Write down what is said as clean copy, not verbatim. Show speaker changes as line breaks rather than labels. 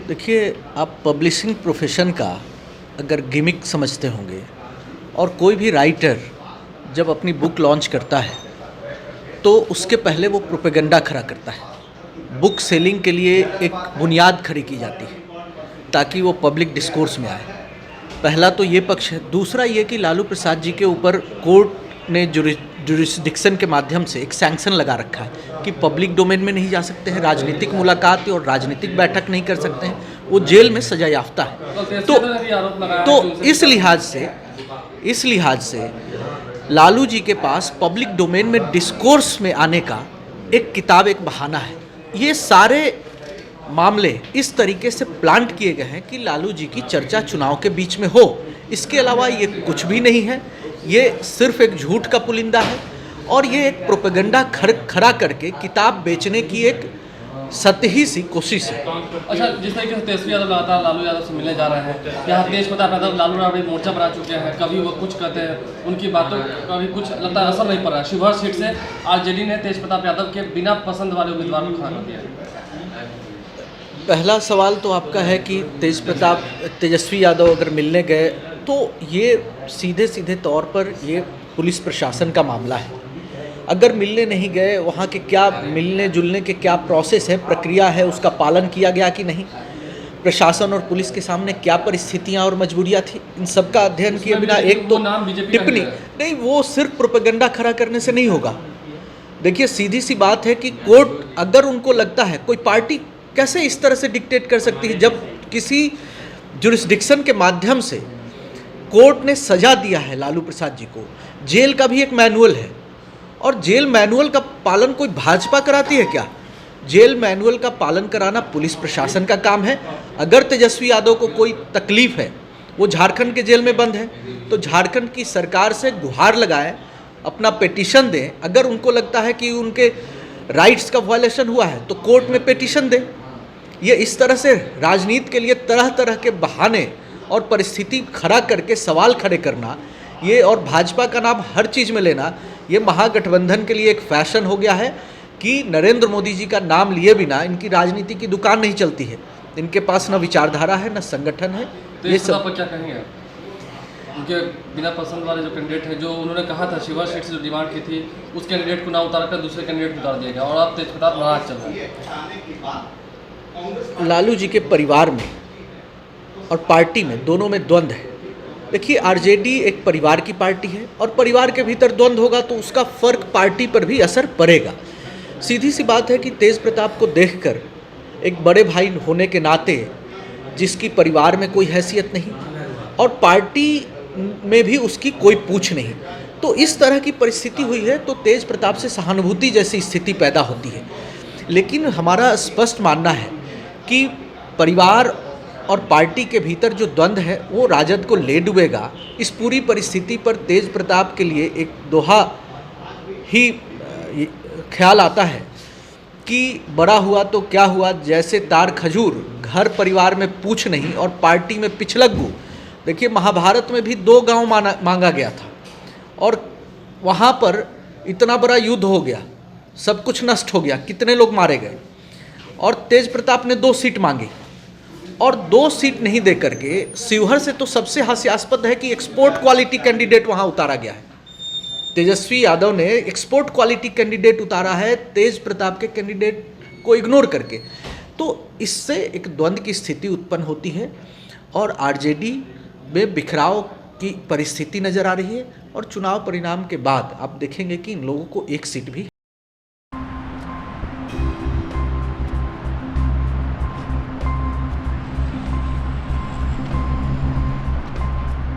देखिए, आप publishing profession का अगर गिमिक समझते होंगे और कोई भी राइटर जब अपनी बुक लॉन्च करता है तो उसके पहले वो प्रोपेगेंडा खड़ा करता है। बुक सेलिंग के लिए एक बुनियाद खड़ी की जाती है ताकि वो पब्लिक डिस्कोर्स में आए। पहला तो ये पक्ष है। दूसरा ये कि लालू प्रसाद जी के ऊपर कोर्ट ने जुरिस्डिक्शन के माध्यम से एक सैंक्शन लगा रखा है कि पब्लिक डोमेन में नहीं जा सकते हैं, राजनीतिक मुलाकात और राजनीतिक बैठक नहीं कर सकते हैं, वो जेल में सजा याफ्ता है। तो इस लिहाज से लालू जी के पास पब्लिक डोमेन में डिस्कोर्स में आने का एक किताब, एक बहाना है। ये सारे मामले इस तरीके से प्लांट किए गए हैं कि लालू जी की चर्चा चुनाव के बीच में हो। इसके अलावा ये कुछ भी नहीं है। ये सिर्फ एक झूठ का पुलिंदा है और ये एक प्रोपेगेंडा खड़ा करके किताब बेचने की एक सतही सी कोशिश है।
अच्छा, जिस तरीके से तेजस्वी यादव लगातार लालू यादव से मिलने जा रहे हैं, यहाँ तेज प्रताप यादव लालू यादव मोर्चा बना चुके हैं। कभी वो कुछ कहते हैं, उनकी बातों कभी कुछ लगता है असर नहीं पड़ रहा है। शिवहर सीट से आरजेडी ने तेज प्रताप यादव के बिना पसंद वाले उम्मीदवार को खड़ा कर दिया।
पहला सवाल तो आपका है कि तेजस्वी यादव अगर मिलने गए तो ये सीधे तौर पर ये पुलिस प्रशासन का मामला है। अगर मिलने नहीं गए, वहाँ के क्या मिलने जुलने के क्या प्रोसेस है, प्रक्रिया है, उसका पालन किया गया कि नहीं, प्रशासन और पुलिस के सामने क्या परिस्थितियाँ और मजबूरियाँ थी, इन सब का अध्ययन किए बिना एक तो टिप्पणी नहीं, वो सिर्फ प्रोपेगेंडा खड़ा करने से नहीं होगा। देखिए, सीधी सी बात है कि कोर्ट अगर उनको लगता है, कोई पार्टी कैसे इस तरह से डिक्टेट कर सकती है जब किसी जुरिस्डिक्शन के माध्यम से कोर्ट ने सजा दिया है लालू प्रसाद जी को। जेल का भी एक मैनुअल है और जेल मैनुअल का पालन कोई भाजपा कराती है क्या? जेल मैनुअल का पालन कराना पुलिस प्रशासन का काम है। अगर तेजस्वी यादव को कोई तकलीफ है, वो झारखंड के जेल में बंद है, तो झारखंड की सरकार से गुहार लगाए, अपना पिटीशन दें। अगर उनको लगता है कि उनके राइट्स का वायलेशन हुआ है तो कोर्ट में पिटीशन दें। ये इस तरह से राजनीति के लिए तरह तरह के बहाने और परिस्थिति खड़ा करके सवाल खड़े करना, ये और भाजपा का नाम हर चीज़ में लेना, ये महागठबंधन के लिए एक फैशन हो गया है कि नरेंद्र मोदी जी का नाम लिए बिना इनकी राजनीति की दुकान नहीं चलती है। इनके पास न विचारधारा है, न संगठन है।
तो ये सब क्या कहेंगे उनके बिना पसंद वाले जो कैंडिडेट है, जो उन्होंने कहा था शिवहर सीट से जो डिमांड की थी, उस कैंडिडेट को ना उतार कर दूसरे कैंडिडेट को उतार दिया गया और अब तेज प्रताप नाराज चल रहे हैं।
लालू जी के परिवार में और पार्टी में, दोनों में द्वंद्व है। देखिए, आरजेडी एक परिवार की पार्टी है और परिवार के भीतर द्वंद्व होगा तो उसका फर्क पार्टी पर भी असर पड़ेगा। सीधी सी बात है कि तेज प्रताप को देखकर एक बड़े भाई होने के नाते, जिसकी परिवार में कोई हैसियत नहीं और पार्टी में भी उसकी कोई पूछ नहीं, तो इस तरह की परिस्थिति हुई है तो तेज प्रताप से सहानुभूति जैसी स्थिति पैदा होती है। लेकिन हमारा स्पष्ट मानना है कि परिवार और पार्टी के भीतर जो द्वंद्व है वो राजद को ले डूबेगा। इस पूरी परिस्थिति पर तेज प्रताप के लिए एक दोहा ही ख्याल आता है कि बड़ा हुआ तो क्या हुआ, जैसे तार खजूर, घर परिवार में पूछ नहीं और पार्टी में पिछलग्गू। देखिए, महाभारत में भी 2 गांव मांगा गया था और वहाँ पर इतना बड़ा युद्ध हो गया, सब कुछ नष्ट हो गया, कितने लोग मारे गए। और तेज प्रताप ने 2 सीट मांगी और 2 सीट नहीं दे करके शिवहर से तो सबसे हास्यास्पद है कि एक्सपोर्ट क्वालिटी कैंडिडेट वहाँ उतारा गया है। तेजस्वी यादव ने एक्सपोर्ट क्वालिटी कैंडिडेट उतारा है तेज प्रताप के कैंडिडेट को इग्नोर करके। तो इससे एक द्वंद्व की स्थिति उत्पन्न होती है और आरजेडी में बिखराव की परिस्थिति नज़र आ रही है और चुनाव परिणाम के बाद आप देखेंगे कि इन लोगों को एक सीट भी